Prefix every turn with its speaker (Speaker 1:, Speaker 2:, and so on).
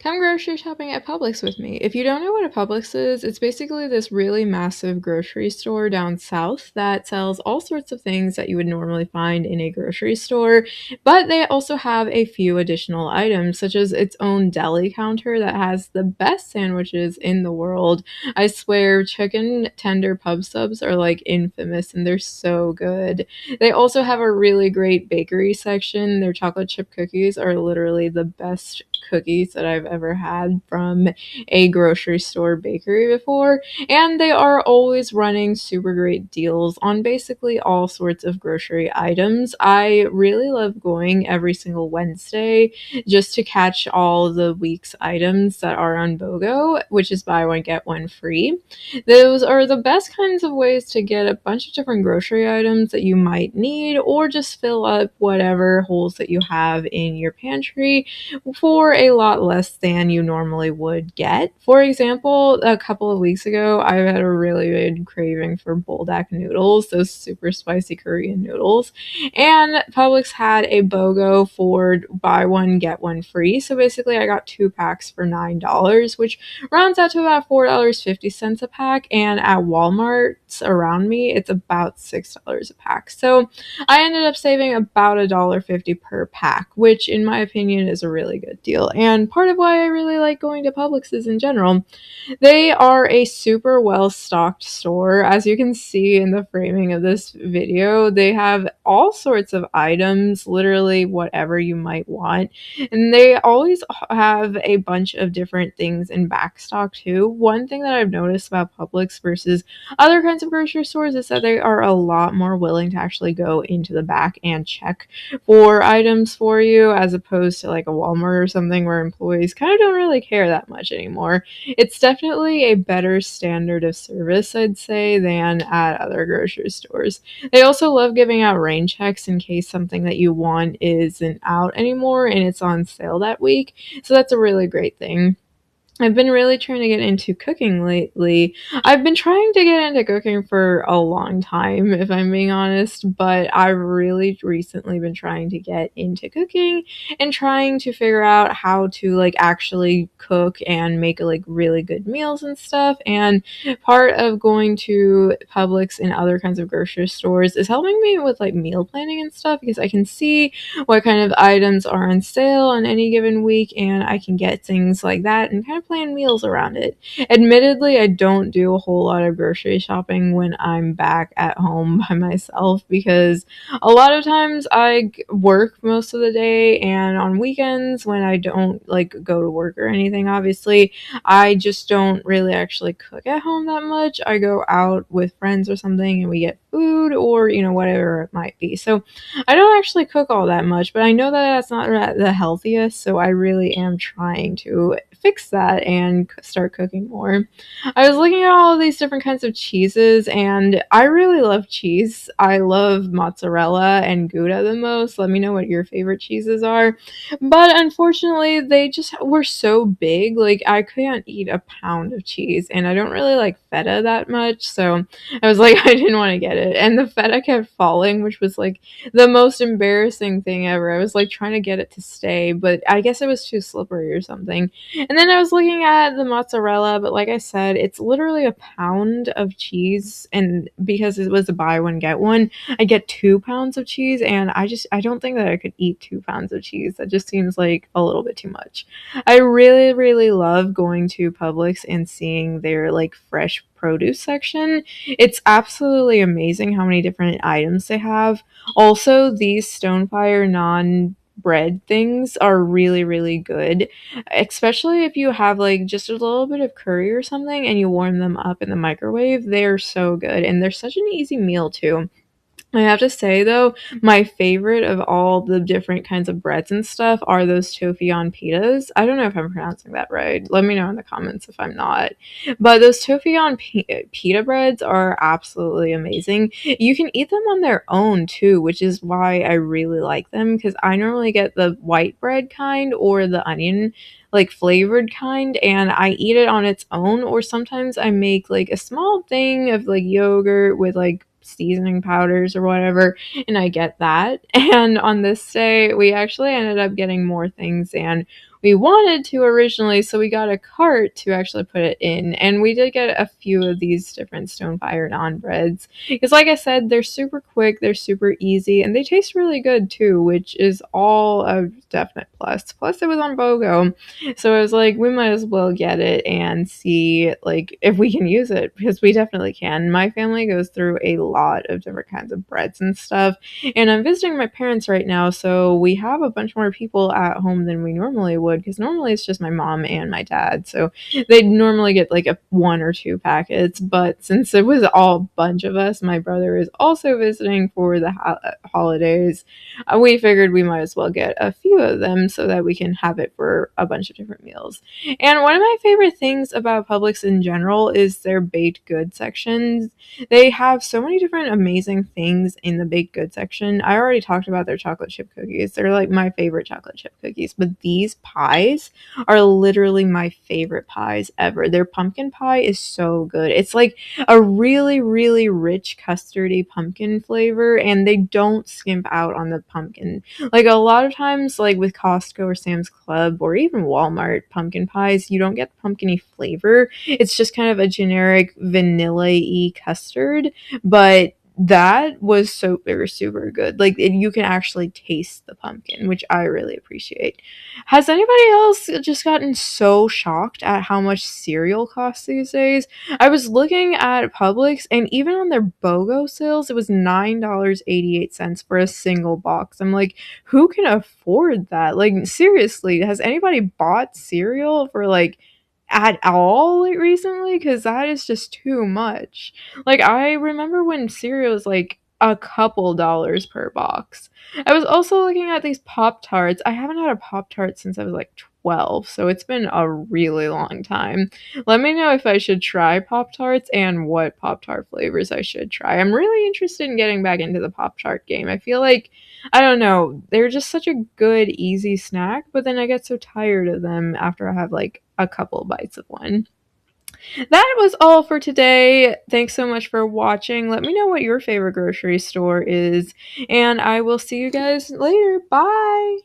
Speaker 1: Come grocery shopping at Publix with me. If you don't know what a Publix is, it's basically this really massive grocery store down south that sells all sorts of things that you would normally find in a grocery store, but they also have a few additional items, such as its own deli counter that has the best sandwiches in the world. I swear, chicken tender pub subs are like infamous and they're so good. They also have a really great bakery section. Their chocolate chip cookies are literally the best cookies that I've ever had from a grocery store bakery before, and they are always running super great deals on basically all sorts of grocery items. I really love going every single Wednesday just to catch all the week's items that are on BOGO, which is buy one get one free. Those are the best kinds of ways to get a bunch of different grocery items that you might need, or just fill up whatever holes that you have in your pantry for a lot less than you normally would get. For example, a couple of weeks ago, I had a really good craving for buldak noodles, those super spicy Korean noodles, and Publix had a BOGO for buy one, get one free. So basically, I got 2 packs for $9, which rounds out to about $4.50 a pack, and at Walmart's around me, it's about $6 a pack. So I ended up saving about $1.50 per pack, which in my opinion is a really good deal, and part of why I really like going to Publix is in general. They are a super well stocked store. As you can see in the framing of this video, they have all sorts of items, literally whatever you might want. And they always have a bunch of different things in back stock too. One thing that I've noticed about Publix versus other kinds of grocery stores is that they are a lot more willing to actually go into the back and check for items for you, as opposed to like a Walmart or something where employees kind of don't really care that much anymore. It's definitely a better standard of service, I'd say, than at other grocery stores. They also love giving out rain checks in case something that you want isn't out anymore and it's on sale that week. So that's a really great thing. I've been really trying to get into cooking lately. I've been trying to get into cooking for a long time, if I'm being honest, but I've really recently been trying to get into cooking and trying to figure out how to like actually cook and make like really good meals and stuff. And part of going to Publix and other kinds of grocery stores is helping me with like meal planning and stuff, because I can see what kind of items are on sale on any given week, and I can get things like that and kind of plan meals around it. Admittedly, I don't do a whole lot of grocery shopping when I'm back at home by myself, because a lot of times I work most of the day, and on weekends when I don't like go to work or anything, obviously, I just don't really actually cook at home that much. I go out with friends or something and we get food, or whatever it might be. So I don't actually cook all that much, but I know that that's not the healthiest, so I really am trying to fix that and start cooking more. I was looking at all of these different kinds of cheeses, and I really love cheese. I love mozzarella and Gouda the most. Let me know what your favorite cheeses are. But unfortunately, they just were so big. Like, I couldn't eat a pound of cheese, and I don't really like feta that much, so I was like, I didn't want to get it. And the feta kept falling, which was like the most embarrassing thing ever. I was like trying to get it to stay, but I guess it was too slippery or something. And then I was looking at the mozzarella, but like I said, it's literally a pound of cheese, and because it was a buy one get one, I get 2 pounds of cheese, and I don't think that I could eat 2 pounds of cheese. That just seems like a little bit too much. I really, really love going to Publix and seeing their like fresh produce section. It's absolutely amazing how many different items they have. Also, these Stonefire non-bread things are really, really good, especially if you have like just a little bit of curry or something and you warm them up in the microwave. They're so good, and they're such an easy meal too. I have to say though, my favorite of all the different kinds of breads and stuff are those tofion pitas. I don't know if I'm pronouncing that right. Let me know in the comments if I'm not. But those tofion pita breads are absolutely amazing. You can eat them on their own too, which is why I really like them, because I normally get the white bread kind or the onion like flavored kind, and I eat it on its own, or sometimes I make like a small thing of like yogurt with like seasoning powders or whatever, and I get that. And on this day we actually ended up getting more things than we wanted to originally, so we got a cart to actually put it in. And we did get a few of these different stone fire naan breads. Because, like I said, they're super quick, they're super easy, and they taste really good too, which is all a definite plus. Plus, it was on BOGO. So I was like, we might as well get it and see like if we can use it because we definitely can. My family goes through a lot of different kinds of breads and stuff. And I'm visiting my parents right now, so we have a bunch more people at home than we normally would because normally it's just my mom and my dad. So they'd normally get like a one or two packets, but since it was all a bunch of us, my brother is also visiting for the holidays. We figured we might as well get a few of them so that we can have it for a bunch of different meals. And one of my favorite things about Publix in general is their baked goods sections. They have so many different amazing things in the baked goods section. I already talked about their chocolate chip cookies. They're like my favorite chocolate chip cookies, but these pies are literally my favorite pies ever. Their pumpkin pie is so good. It's like a really, really rich custardy pumpkin flavor, and they don't skimp out on the pumpkin. Like a lot of times, like with Costco or Sam's Club or even Walmart pumpkin pies, you don't get the pumpkin-y flavor. It's just kind of a generic vanilla-y custard, but that was super, super good. Like you can actually taste the pumpkin, which I really appreciate. Has anybody else just gotten so shocked at how much cereal costs these days? I was looking at Publix, and even on their BOGO sales, it was $9.88 for a single box. I'm like, who can afford that? Like, seriously, has anybody bought cereal for like at all like recently? Because that is just too much. Like, I remember when cereal was like a couple dollars per box. I was also looking at these Pop Tarts. I haven't had a Pop Tart since I was like 12, so it's been a really long time. Let me know if I should try Pop Tarts and what Pop Tart flavors I should try. I'm really interested in getting back into the Pop Tart game. I feel like, I don't know, they're just such a good, easy snack, but then I get so tired of them after I have like a couple bites of one. That was all for today. Thanks so much for watching. Let me know what your favorite grocery store is, and I will see you guys later. Bye.